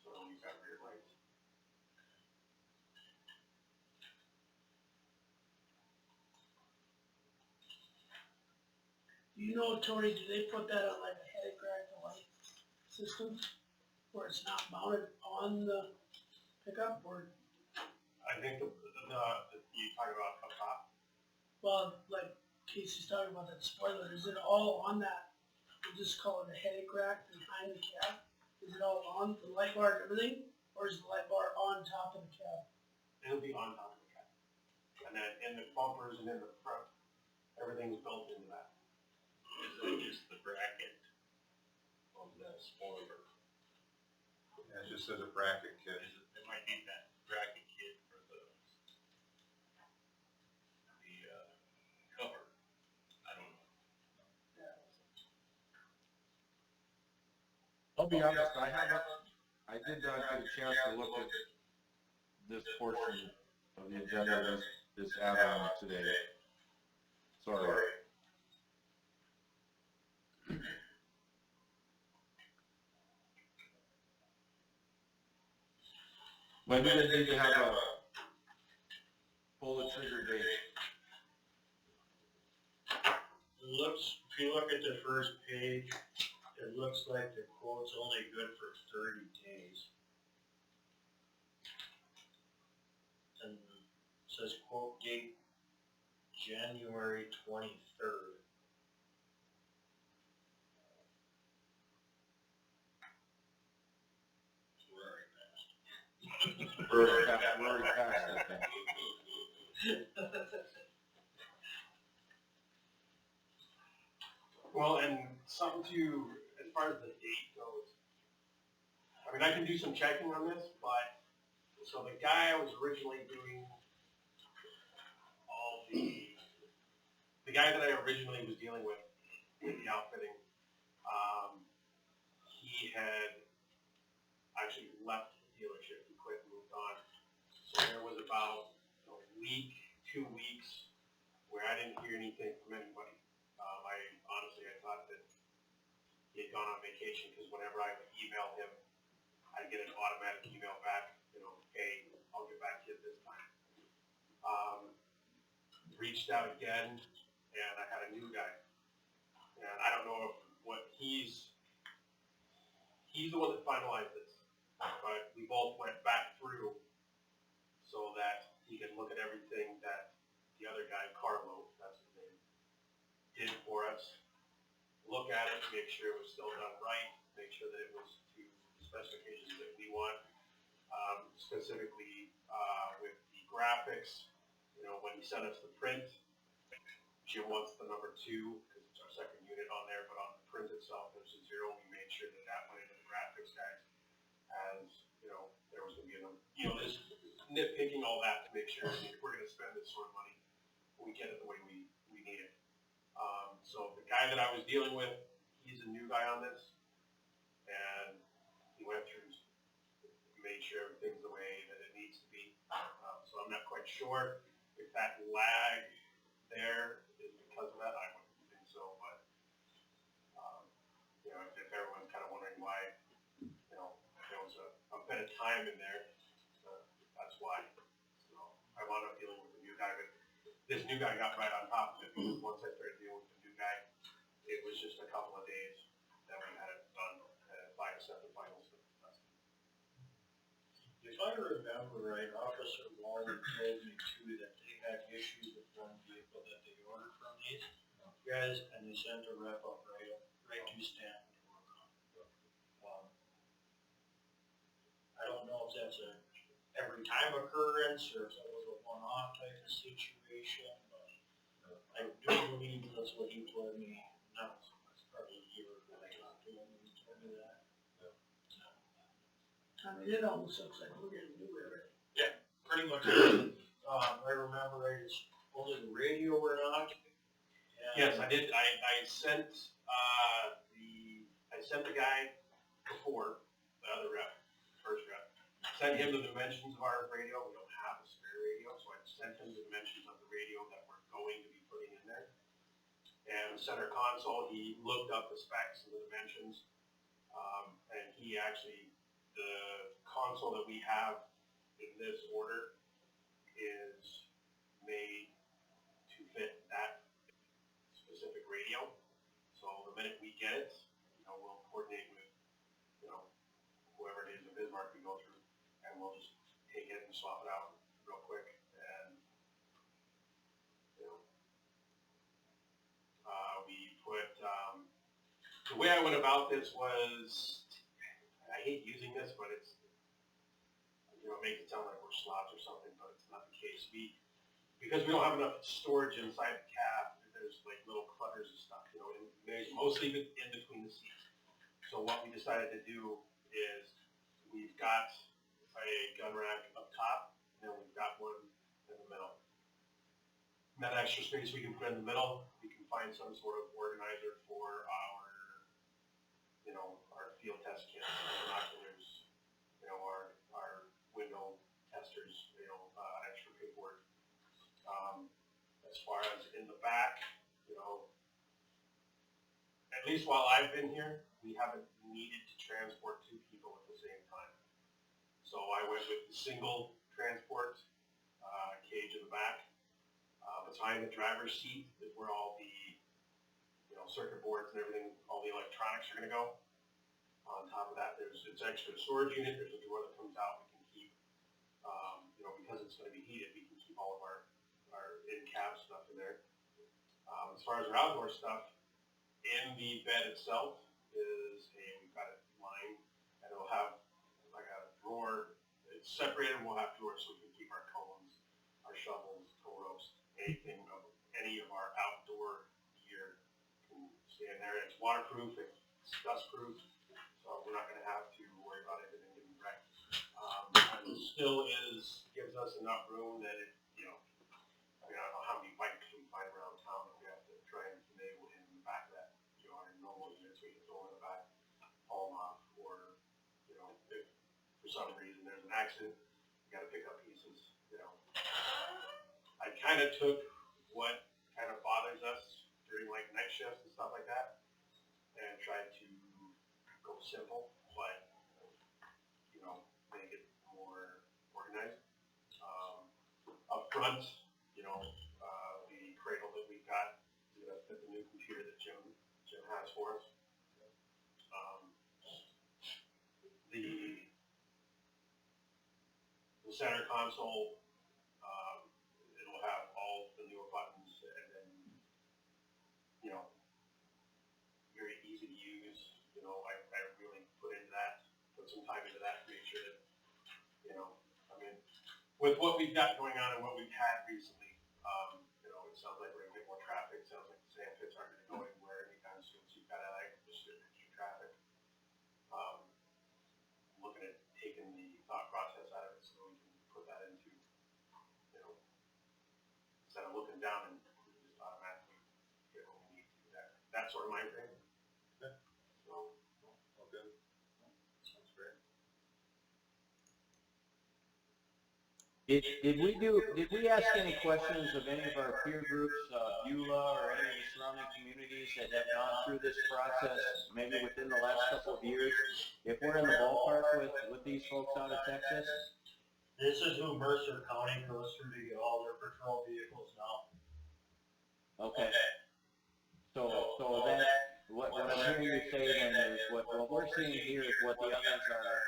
So you've got rear lights.
Do you know, Tony, do they put that on like a head crack light system? Where it's not mounted on the pickup, or,
I think the you talk about up top.
well, like Casey's talking about that spoiler, is it all on that, we'll just call it a head crack behind the cab? Is it all on the light bar and everything, or is the light bar on top of the cab?
It'll be on top of the cab. And then in the bumpers and in the front, everything's built into that.
Is that just the bracket on the spoiler?
Yeah, it just says a bracket kit.
It might need that bracket kit for the cover. I don't know.
I'll be honest, I did not get a chance to look at this portion of the agenda, this add-on today. Sorry. When do they need to have a pull the trigger date?
It looks, if you look at the first page, it looks like the quote's only good for 30 days. And it says quote date January 23rd. We're already past.
We're already past that thing.
Well, and something to, as far as the date goes, I mean, I can do some checking on this, but, so the guy I was originally doing all the guy that I originally was dealing with the outfitting, he had actually left the dealership, he quit and moved on. So there was about a week, 2 weeks, where I didn't hear anything from anybody. I thought that he had gone on vacation, because whenever I would email him, I'd get an automatic email back, you know, hey, I'll get back to you this time. Reached out again, and I had a new guy. And I don't know what he's the one that finalized this, but we both went back through so that he could look at everything that the other guy, Carlo, that's his name, did for us. Look at it, make sure it was still done right, make sure that it was to specifications that we want, specifically with the graphics. You know, when he sent us the print, Jim wants the number 2 because it's our second unit on there, but on the print itself there's a 0. We made sure that that went into the graphics guys, as you know, there was going to be another, you know, just nitpicking all that to make sure if we're going to spend this sort of money, we get it the way we need it. So the guy that I was dealing with, he's a new guy on this, and he went through, made sure everything's the way that it needs to be. So I'm not quite sure if that lag there is because of that. I wouldn't think so, but you know, if everyone's kind of wondering why, you know, there was a bit of time in there, that's why. So I wound up dealing with a new guy, but this new guy got right on top of it, because once I started dealing with the new guy, it was just a couple of days that we had it done, by a separate finals.
If I remember right, Officer Waller told me too that they had issues with one vehicle that they ordered from these guys, and they sent a rep up right to Stanton to work on. I don't know if that's a every time occurrence or if that was a one-off type of situation, but I do believe that's what he told me. No, it's probably a year ago I talked to him and he told me that.
I mean, it almost looks like we're getting new everything.
Pretty much. I remember I just only the radio were not.
Yes, I did. I sent the guy before, the other rep, first rep, sent him the dimensions of our radio. We don't have a spare radio, so I sent him the dimensions of the radio that we're going to be putting in there. And the center console, he looked up the specs and the dimensions, and he actually, the console that we have in this order is made to fit that specific radio. So the minute we get it, we'll coordinate with, whoever it is in Bismarck we go through, and we'll just take it and swap it out real quick. And, we put, the way I went about this was, I hate using this, but it's, it makes it sound like we're slobs or something, but it's not the case. Because we don't have enough storage inside the cab, there's like little clutters and stuff, and there's mostly in between the seats. So what we decided to do is we've got a gun rack up top, and then we've got one in the middle. And that extra space we can put in the middle, we can find some sort of organizer for our field test kits, our binoculars, our window testers, extra paperwork. As far as in the back, at least while I've been here, we haven't needed to transport two people at the same time. So I went with the single transport cage in the back. Behind the driver's seat is where all the circuit boards and everything, all the electronics are going to go. On top of that, it's extra storage unit. There's a drawer that comes out. We can keep, because it's going to be heated, we can keep all of our in-cab stuff in there. As far as our outdoor stuff, in the bed itself we've got it lined, and it'll have like a drawer. It's separated, and we'll have drawers so we can keep our cones, our shovels, tow ropes, anything of any of our outdoor gear can stay in there. It's waterproof, it's dustproof, so we're not going to have to worry about everything getting wrecked. And it still gives us enough room that it, I don't know how many bikes we find around town that we have to try and finagle in the back of that, our normal units we can throw in the back, haul them off, or, if for some reason there's an accident, you got to pick up pieces, I kind of took what kind of bothers us during like night shifts and stuff like that, and tried to go simple, but, make it more organized. Up front, the cradle that we've got is going to fit the new computer that Jim has for us. The center console, it'll have all the newer buttons, and then, very easy to use. I really put some time into that to make sure that, with what we've got going on and what we've had recently, it sounds like we're going to get more traffic. It sounds like the sand pits aren't going to go anywhere anytime soon, so you've got to extra traffic. Looking at taking the thought process out of it so we can put that into, instead of looking down and just automatically get what we need to. That sort of mind frame.
Okay.
So,
Okay. Sounds great.
Did we ask any questions of any of our peer groups, Beulah or any of the surrounding communities that have gone through this process, maybe within the last couple of years? If we're in the ballpark with these folks out of Texas?
This is who Mercer County goes through to get all their patrol vehicles now.
Okay. So that, what I'm hearing you say then is what we're seeing here is what the others are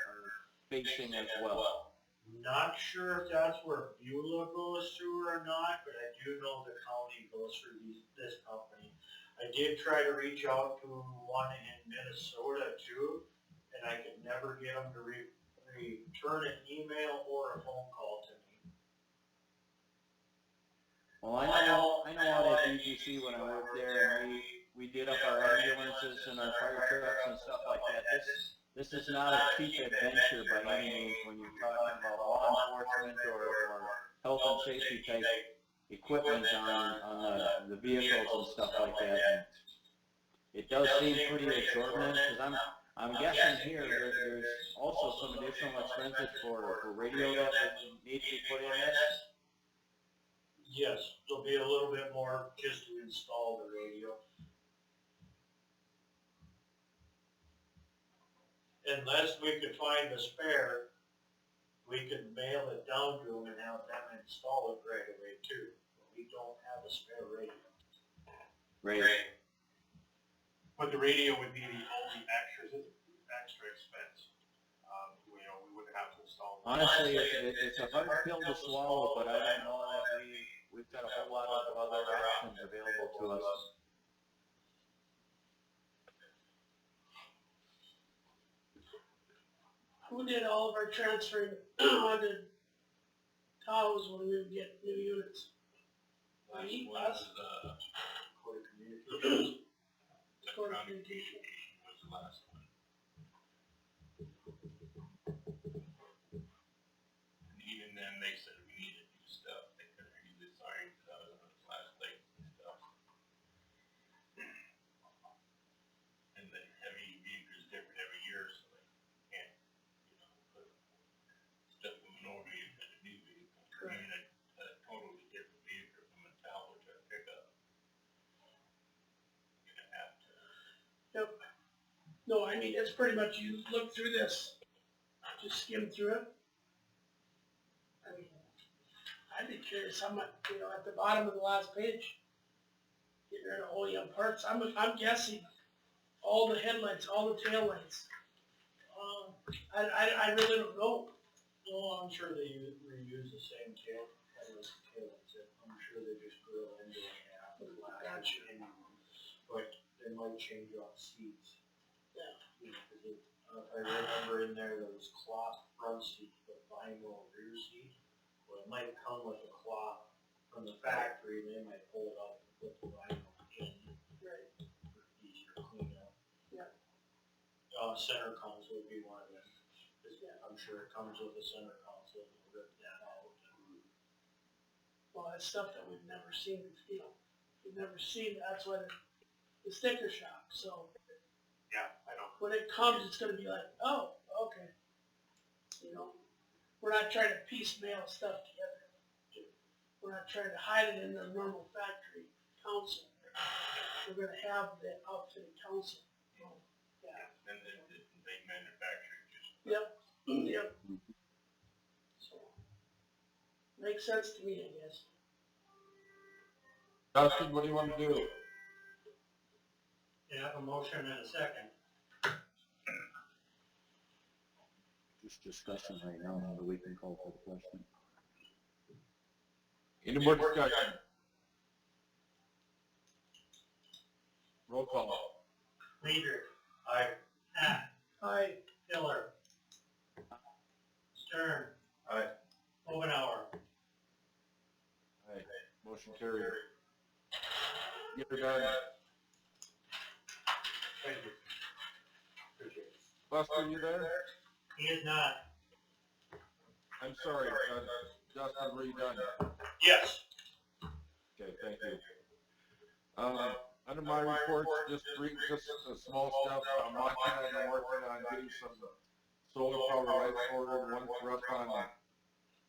facing as well.
Not sure if that's where Beulah goes through or not, but I do know the county goes through this company. I did try to reach out to one in Minnesota too, and I could never get them to return an email or a phone call to me.
Well, I know out at DGC when I worked there, and we did up our ambulances and our fire trucks and stuff like that. This is not a cheap adventure by any means when you're talking about law enforcement or health and safety type equipment on the vehicles and stuff like that. And it does seem pretty exorbitant, because I'm guessing here that there's also some additional expenses for radio that would need to be put in this.
Yes, there'll be a little bit more just to install the radio. Unless we could find a spare, we could mail it down to them and have them install it right away too. But we don't have a spare radio.
Right.
But the radio would be the only extra expense. We wouldn't have to install.
Honestly, it's a hard pill to swallow, but I don't know that we've got a whole lot of other options available to us.
Who did all of our transferring onto Tahoe's when we would get new units? We, us,
Quarter communication.
Court of Communication.
Was the last one. And even then, they said we needed new stuff. They couldn't read the signs out of the flashlights and stuff. And the heavy vehicle is different every year, so they can't, put stuff moving over you in a new vehicle. I mean, a totally different vehicle from a Tahoe to a pickup. You're gonna have to.
Yep. No, I mean, it's pretty much, you look through this, just skim through it. I mean, I'd be curious how much, at the bottom of the last page, get rid of OEM parts. I'm guessing all the headlights, all the taillights. I really don't know.
No, I'm sure they reuse the same taillights. I'm sure they just grill into it half the glass. But they might change out seats.
Yeah.
If I remember in there was cloth front seats, but vinyl rear seats. Well, it might come with a cloth from the factory, and they might pull it out and put the vinyl in.
Right.
For easier cleanup.
Yeah.
Center console would be one of them. I'm sure it comes with a center console, and we'll rip that out.
Well, that's stuff that we've never seen, we've never seen, that's why the sticker shock, so.
Yeah, I know.
When it comes, it's gonna be like, oh, okay. We're not trying to piecemeal stuff together. We're not trying to hide it in the normal factory council. We're gonna have the outfitted council. Yeah.
And they manufacture just.
Yep, yep. So, makes sense to me, I guess.
Dustin, what do you want to do?
You have a motion and a second.
Just discussing right now, so we can call for the question.
Any more discussion? Roll call.
Leader. Aye. Hack.
Aye.
Hiller. Stern.
Aye.
Omenauer.
Aye. Motion carried. Get her done.
Thank you. Appreciate it.
Buster, you there?
He is not.
I'm sorry, Dustin, were you done?
Yes.
Okay, thank you. Under my reports, just a small stuff, Monty and I are working on getting some solar power lights ordered, one for up on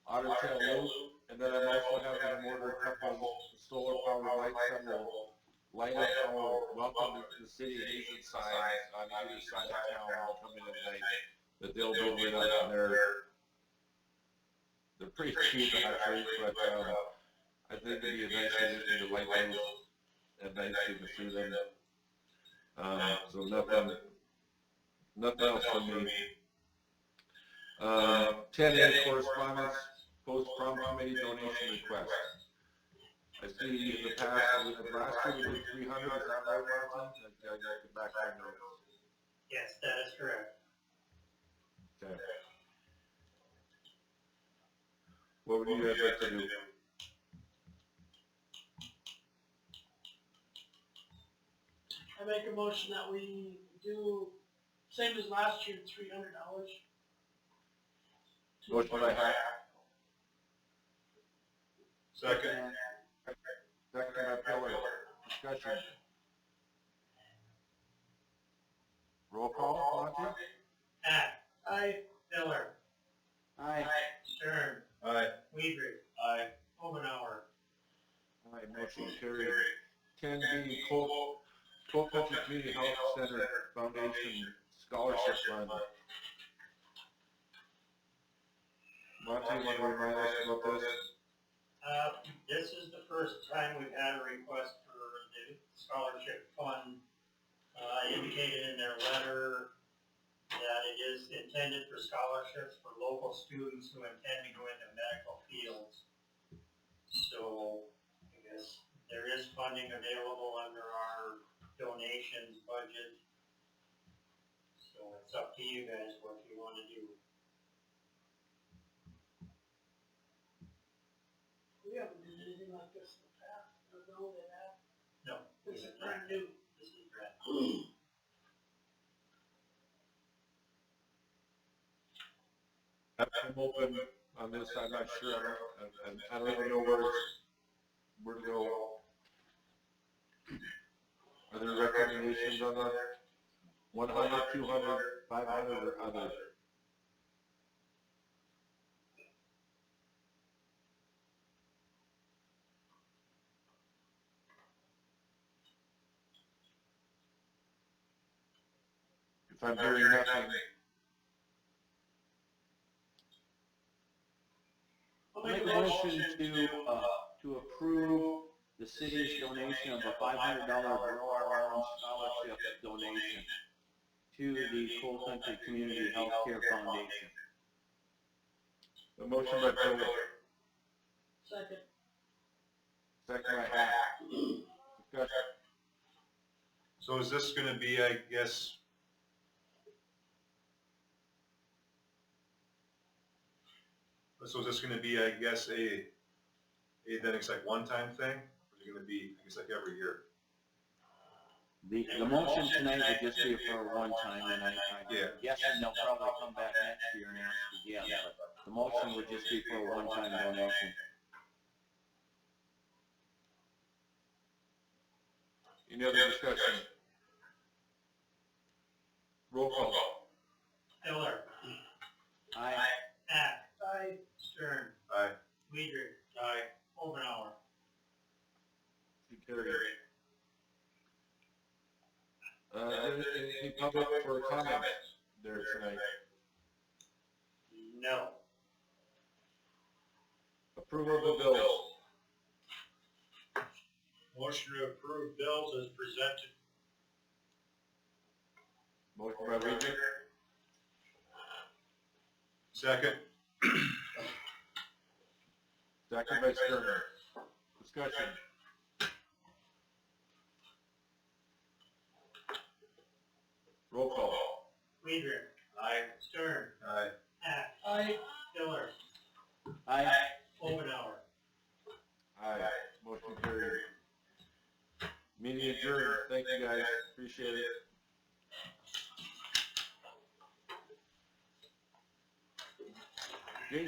Otter Tail Loop, and then I'm also having them order a couple solar power lights that will light up our welcome to the city of Hazen signs on either side of town coming in at night, that they'll be lit up, and they're pretty cheap actually, but I think it'd be a nice addition to light those at night so you can see them. So nothing else from me. 10A correspondence, post-prom committee donation request. I see in the past, last year we did 300, is that right, Martin? I gotta get back on those.
Yes, that is correct.
Okay. What would you guys like to do?
I make a motion that we do, same as last year, $300.
Motion by Hack,
Second.
second by Pillar. Discussion. Roll call, Monty? motion carried. 10B, Coal Country Community Health Center Foundation Scholarship Fund. Monty, you want to remind us about this?
This is the first time we've had a request for the scholarship fund. Indicated in their letter that it is intended for scholarships for local students who intend to go into medical fields. So, I guess there is funding available under our donations budget. So it's up to you guys what you want to do.
We haven't done anything like this in the past, I don't know they have.
No,
This is brand new.
this is brand new.
I'm open on this, I'm not sure, I don't even know where to go. Are there recommendations on that? 100, 200, 500, or other? If I'm hearing nothing,
I'll
Make a motion to approve the city's donation of a $500 Grow Our Own Scholarship donation to the Coal Country Community Healthcare Foundation.
the motion by Joe,
Second.
second by Hack. Discussion.
So is this gonna be, I guess, so is this gonna be, I guess, then it's like one-time thing? Or is it gonna be, I guess, like every year?
The motion tonight would just be for a one-time, and I'm
Yeah.
guessing they'll probably come back next year and ask again, but the motion would just be for a one-time donation.
Any other discussion? Roll call.
Miller.
Aye.
Hack.
Aye.
Stern.
Aye.
Weider. Aye. Omenauer.
Carried. Any public for comment there tonight?
No.
Approval of the bills.
Motion to approve bills as presented.
Motion by Weider,
Second?
second by Stern. Discussion. Roll call.
Weider. Aye. Stern.
Aye.
Hack.
Aye.
Miller.
Aye.
Omenauer.
Aye. Motion carried. Meeting adjourned. Thank you guys. Appreciate it.